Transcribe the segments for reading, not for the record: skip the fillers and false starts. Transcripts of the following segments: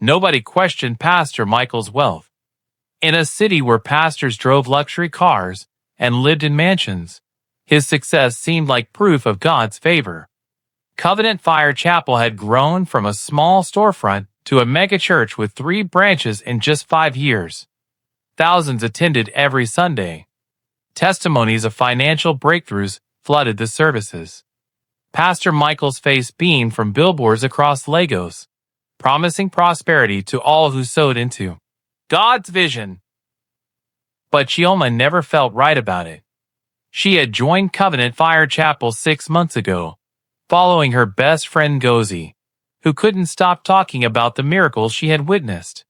Nobody questioned Pastor Michael's wealth. In a city where pastors drove luxury cars and lived in mansions, his success seemed like proof of God's favor. Covenant Fire Chapel had grown from a small storefront to a mega-church with 3 branches in just 5 years. Thousands attended every Sunday. Testimonies of financial breakthroughs flooded the services. Pastor Michael's face beamed from billboards across Lagos, promising prosperity to all who sowed into God's vision. But Chioma never felt right about it. She had joined Covenant Fire Chapel 6 months ago, following her best friend Ngozi, who couldn't stop talking about the miracles she had witnessed.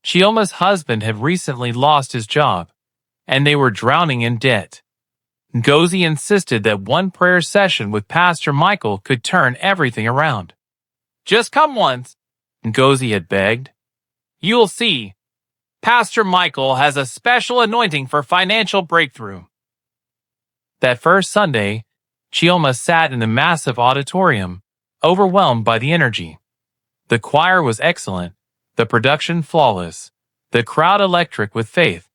Chioma's husband had recently lost his job, and they were drowning in debt. Ngozi insisted that one prayer session with Pastor Michael could turn everything around. "Just come once," Ngozi had begged. "You'll see. Pastor Michael has a special anointing for financial breakthrough." That first Sunday, Chioma sat in the massive auditorium, overwhelmed by the energy. The choir was excellent, the production flawless, the crowd electric with faith.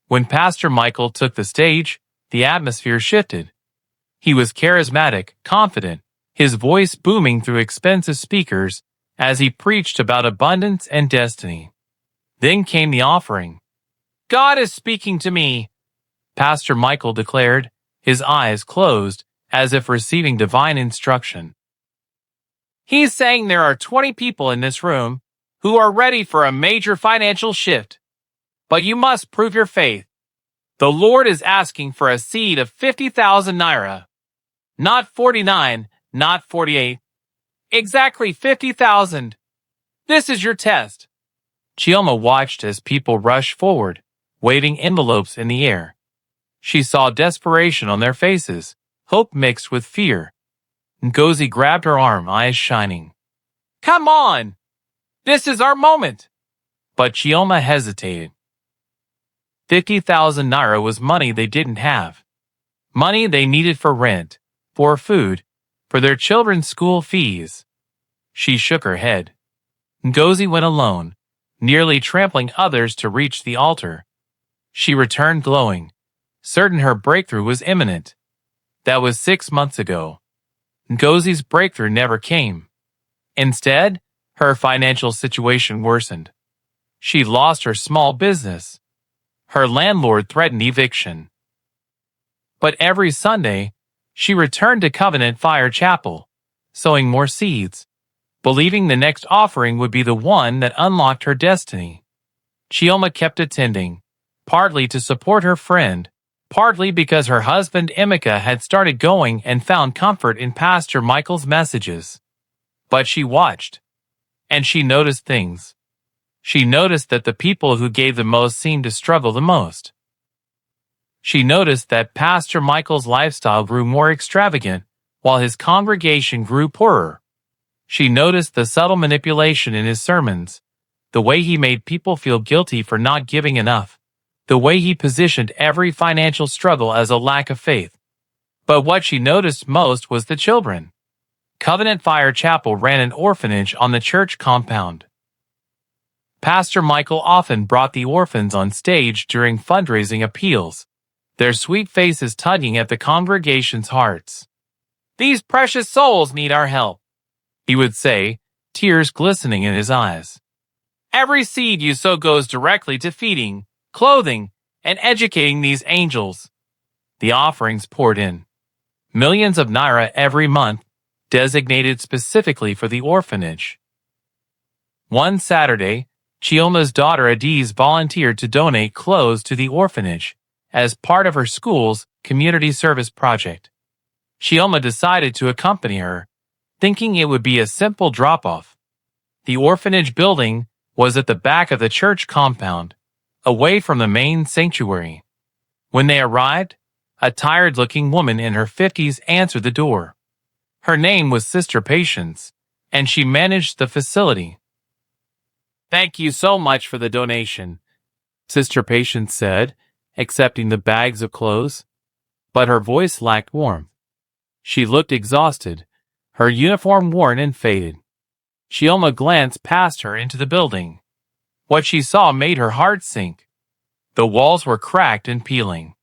When Pastor Michael took the stage, the atmosphere shifted. He was charismatic, confident, his voice booming through expensive speakers as he preached about abundance and destiny. Then came the offering. "God is speaking to me," Pastor Michael declared, his eyes closed as if receiving divine instruction. "He's saying there are 20 people in this room who are ready for a major financial shift. But you must prove your faith. The Lord is asking for a seed of 50,000 naira. Not 49, not 48. Exactly 50,000. This is your test." Chioma watched as people rushed forward, waving envelopes in the air. She saw desperation on their faces, hope mixed with fear. Ngozi grabbed her arm, eyes shining. "Come on! This is our moment!" But Chioma hesitated. 50,000 naira was money they didn't have. Money they needed for rent, for food, for their children's school fees. She shook her head. Ngozi went alone, nearly trampling others to reach the altar. She returned glowing, certain her breakthrough was imminent. That was 6 months ago. Ngozi's breakthrough never came. Instead, her financial situation worsened. She lost her small business. Her landlord threatened eviction. But every Sunday, she returned to Covenant Fire Chapel, sowing more seeds, believing the next offering would be the one that unlocked her destiny. Chioma kept attending, partly to support her friend, partly because her husband Emeka had started going and found comfort in Pastor Michael's messages. But she watched, and she noticed things. She noticed that the people who gave the most seemed to struggle the most. She noticed that Pastor Michael's lifestyle grew more extravagant, while his congregation grew poorer. She noticed the subtle manipulation in his sermons, the way he made people feel guilty for not giving enough, the way he positioned every financial struggle as a lack of faith. But what she noticed most was the children. Covenant Fire Chapel ran an orphanage on the church compound. Pastor Michael often brought the orphans on stage during fundraising appeals, their sweet faces tugging at the congregation's hearts. "These precious souls need our help," he would say, tears glistening in his eyes. "Every seed you sow goes directly to feeding, clothing, and educating these angels." The offerings poured in. Millions of naira every month, designated specifically for the orphanage. One Saturday, Chioma's daughter Adiz volunteered to donate clothes to the orphanage as part of her school's community service project. Chioma decided to accompany her, thinking it would be a simple drop-off. The orphanage building was at the back of the church compound, away from the main sanctuary. When they arrived, a tired-looking woman in her 50s answered the door. Her name was Sister Patience, and she managed the facility. "Thank you so much for the donation," Sister Patience said, accepting the bags of clothes. But her voice lacked warmth. She looked exhausted, her uniform worn and faded. Chioma glanced past her into the building. What she saw made her heart sink. The walls were cracked and peeling.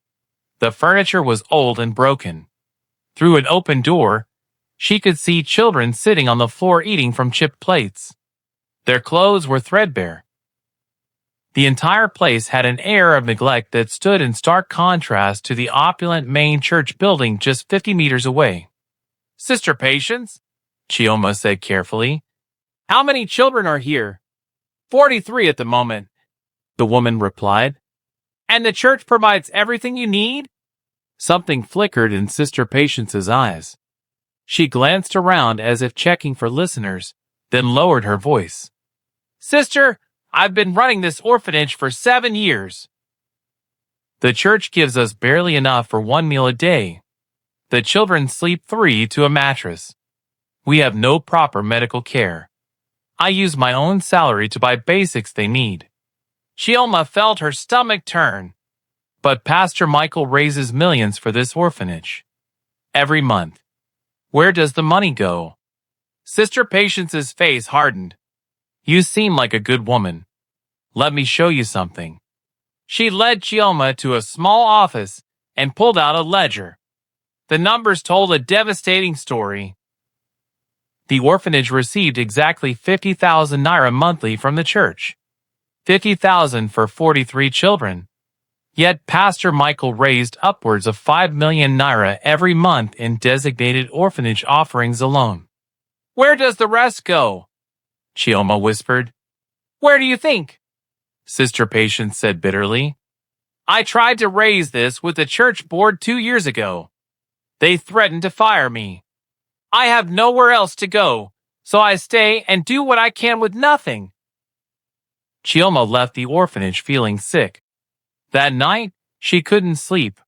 The furniture was old and broken. Through an open door, she could see children sitting on the floor eating from chipped plates. Their clothes were threadbare. The entire place had an air of neglect that stood in stark contrast to the opulent main church building just 50 meters away. "Sister Patience," Chioma said carefully, "how many children are here?" 43 at the moment," the woman replied. "And the church provides everything you need?" Something flickered in Sister Patience's eyes. She glanced around as if checking for listeners, then lowered her voice. "Sister, I've been running this orphanage for 7 years. The church gives us barely enough for 1 meal a day. The children sleep 3 to a mattress. We have no proper medical care. I use my own salary to buy basics they need." Chioma felt her stomach turn. "But Pastor Michael raises millions for this orphanage. Every month. Where does the money go?" Sister Patience's face hardened. "You seem like a good woman. Let me show you something." She led Chioma to a small office and pulled out a ledger. The numbers told a devastating story. The orphanage received exactly 50,000 naira monthly from the church. 50,000 for 43 children. Yet Pastor Michael raised upwards of 5 million naira every month in designated orphanage offerings alone. "Where does the rest go?" Chioma whispered. "Where do you think?" Sister Patience said bitterly. "I tried to raise this with the church board 2 years ago. They threatened to fire me. I have nowhere else to go, so I stay and do what I can with nothing." Chioma left the orphanage feeling sick. That night, she couldn't sleep.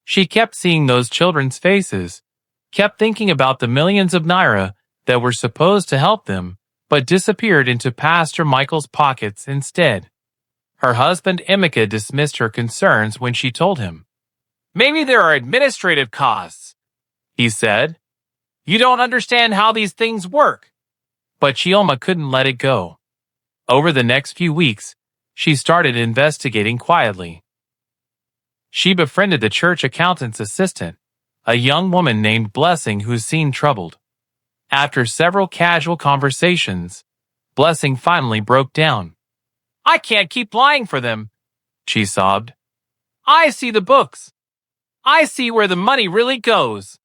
She kept seeing those children's faces, kept thinking about the millions of naira that were supposed to help them, but disappeared into Pastor Michael's pockets instead. Her husband Emeka dismissed her concerns when she told him. "Maybe there are administrative costs," he said. "You don't understand how these things work." But Chioma couldn't let it go. Over the next few weeks, she started investigating quietly. She befriended the church accountant's assistant, a young woman named Blessing who seemed troubled. After several casual conversations, Blessing finally broke down. "I can't keep lying for them," she sobbed. "I see the books. I see where the money really goes.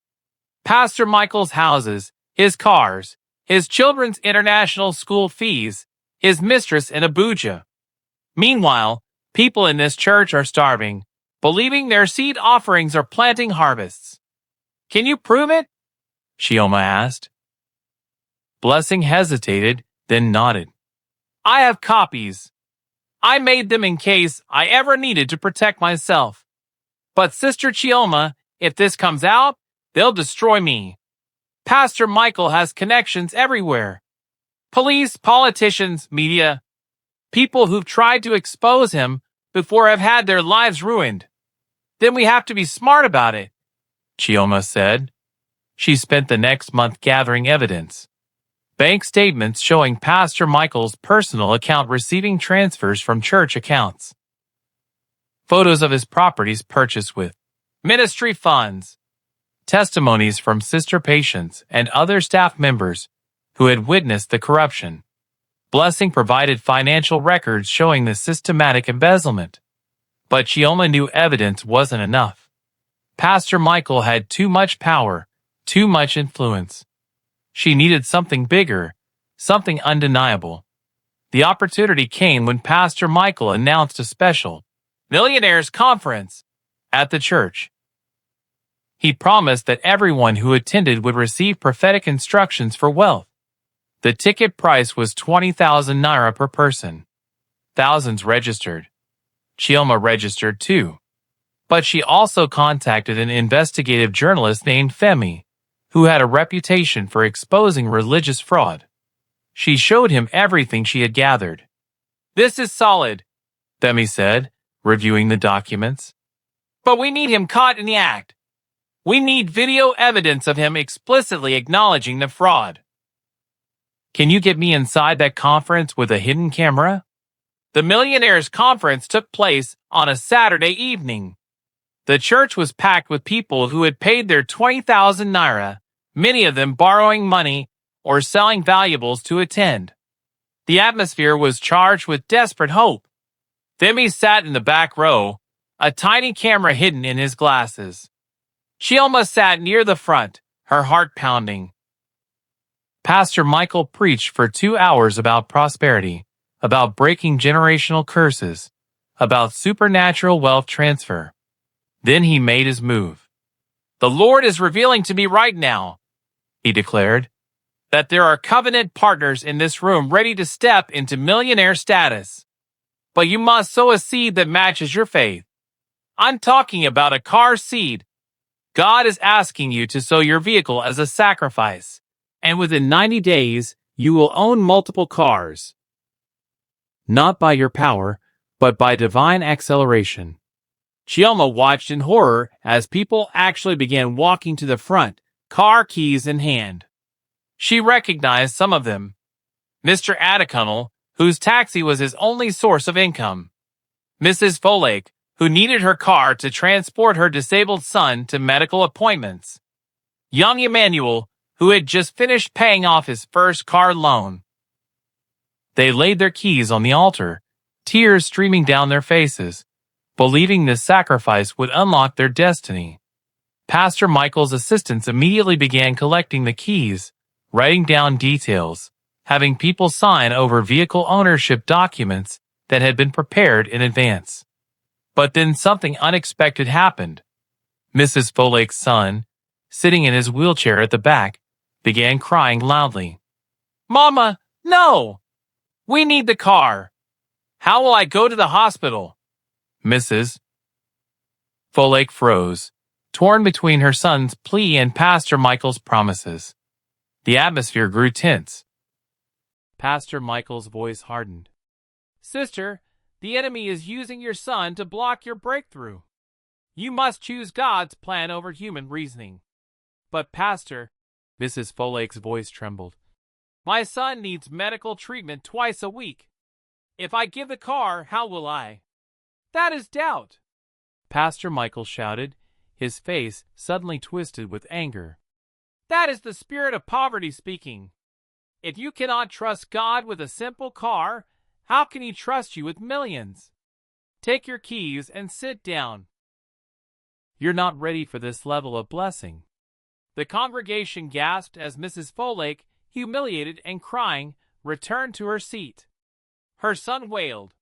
Pastor Michael's houses, his cars, his children's international school fees, his mistress in Abuja. Meanwhile, people in this church are starving, believing their seed offerings are planting harvests. Can you prove it?" Chioma asked. Blessing hesitated, then nodded. "I have copies. I made them in case I ever needed to protect myself. But Sister Chioma, if this comes out, they'll destroy me. Pastor Michael has connections everywhere. Police, politicians, media. People who've tried to expose him before have had their lives ruined. Then we have to be smart about it," Chioma said. She spent the next month gathering evidence. Bank statements showing Pastor Michael's personal account receiving transfers from church accounts. Photos of his properties purchased with ministry funds. Testimonies from Sister Patience and other staff members who had witnessed the corruption. Blessing provided financial records showing the systematic embezzlement. But Chioma knew evidence wasn't enough. Pastor Michael had too much power, too much influence. She needed something bigger, something undeniable. The opportunity came when Pastor Michael announced a special Millionaires conference at the church. He promised that everyone who attended would receive prophetic instructions for wealth. The ticket price was 20,000 naira per person. Thousands registered. Chioma registered too. But she also contacted an investigative journalist named Femi, who had a reputation for exposing religious fraud. She showed him everything she had gathered. "This is solid," Femi said, reviewing the documents. "But we need him caught in the act. We need video evidence of him explicitly acknowledging the fraud." Can you get me inside that conference with a hidden camera? The Millionaire's conference took place on a Saturday evening. The church was packed with people who had paid their 20,000 naira, many of them borrowing money or selling valuables to attend. The atmosphere was charged with desperate hope. Femi sat in the back row, a tiny camera hidden in his glasses. Chioma sat near the front, her heart pounding. Pastor Michael preached for 2 hours about prosperity, about breaking generational curses, about supernatural wealth transfer. Then he made his move. The Lord is revealing to me right now, he declared, that there are covenant partners in this room ready to step into millionaire status. But you must sow a seed that matches your faith. I'm talking about a car seed. God is asking you to sow your vehicle as a sacrifice, and within 90 days, you will own multiple cars. Not by your power, but by divine acceleration. Chioma watched in horror as people actually began walking to the front, car keys in hand. She recognized some of them. Mr. Adekunle, whose taxi was his only source of income. Mrs. Folake, who needed her car to transport her disabled son to medical appointments. Young Emmanuel, who had just finished paying off his first car loan. They laid their keys on the altar, tears streaming down their faces, believing this sacrifice would unlock their destiny. Pastor Michael's assistants immediately began collecting the keys, writing down details, having people sign over vehicle ownership documents that had been prepared in advance. But then something unexpected happened. Mrs. Folake's son, sitting in his wheelchair at the back, began crying loudly. "Mama, no! We need the car. How will I go to the hospital?" Mrs. Folake froze, torn between her son's plea and Pastor Michael's promises. The atmosphere grew tense. Pastor Michael's voice hardened. "Sister, the enemy is using your son to block your breakthrough. You must choose God's plan over human reasoning." "But Pastor," Mrs. Folake's voice trembled, "my son needs medical treatment twice a week. If I give the car, how will I?" "That is doubt," Pastor Michael shouted, his face suddenly twisted with anger. "That is the spirit of poverty speaking. If you cannot trust God with a simple car, how can he trust you with millions? Take your keys and sit down. You're not ready for this level of blessing." The congregation gasped as Mrs. Folake, humiliated and crying, returned to her seat. Her son wailed.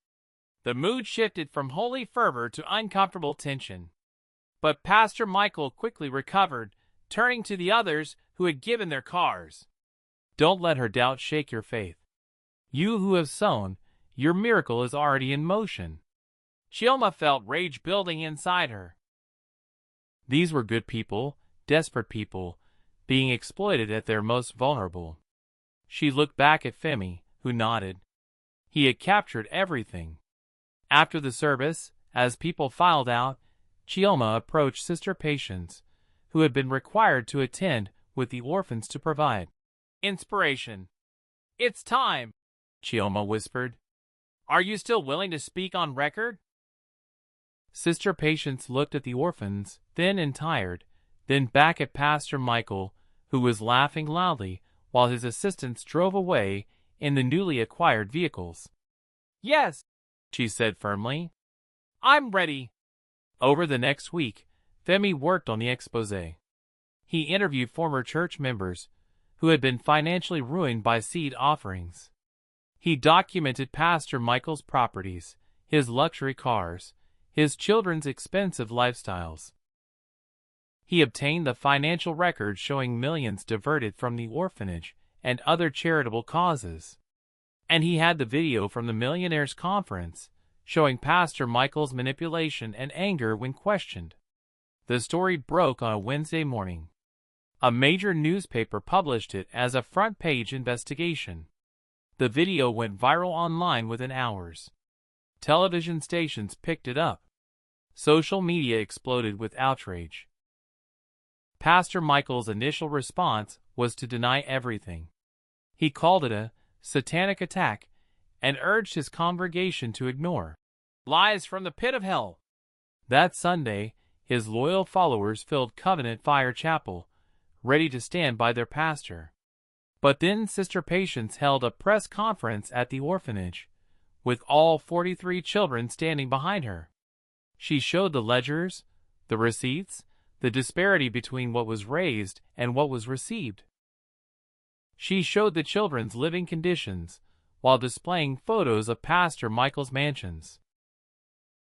The mood shifted from holy fervor to uncomfortable tension. But Pastor Michael quickly recovered, turning to the others who had given their cars. "Don't let her doubt shake your faith. You who have sown, your miracle is already in motion." Chioma felt rage building inside her. These were good people, desperate people, being exploited at their most vulnerable. She looked back at Femi, who nodded. He had captured everything. After the service, as people filed out, Chioma approached Sister Patience, who had been required to attend with the orphans to provide inspiration. "It's time," Chioma whispered. "Are you still willing to speak on record?" Sister Patience looked at the orphans, thin and tired, then back at Pastor Michael, who was laughing loudly while his assistants drove away in the newly acquired vehicles. "Yes," she said firmly. "I'm ready." Over the next week, Femi worked on the exposé. He interviewed former church members who had been financially ruined by seed offerings. He documented Pastor Michael's properties, his luxury cars, his children's expensive lifestyles. He obtained the financial records showing millions diverted from the orphanage and other charitable causes. And he had the video from the Millionaire's conference, showing Pastor Michael's manipulation and anger when questioned. The story broke on a Wednesday morning. A major newspaper published it as a front-page investigation. The video went viral online within hours. Television stations picked it up. Social media exploded with outrage. Pastor Michael's initial response was to deny everything. He called it a satanic attack and urged his congregation to ignore lies from the pit of hell. That Sunday, his loyal followers filled Covenant Fire Chapel, ready to stand by their pastor. But then Sister Patience held a press conference at the orphanage, with all 43 children standing behind her. She showed the ledgers, the receipts, the disparity between what was raised and what was received. She showed the children's living conditions, while displaying photos of Pastor Michael's mansions.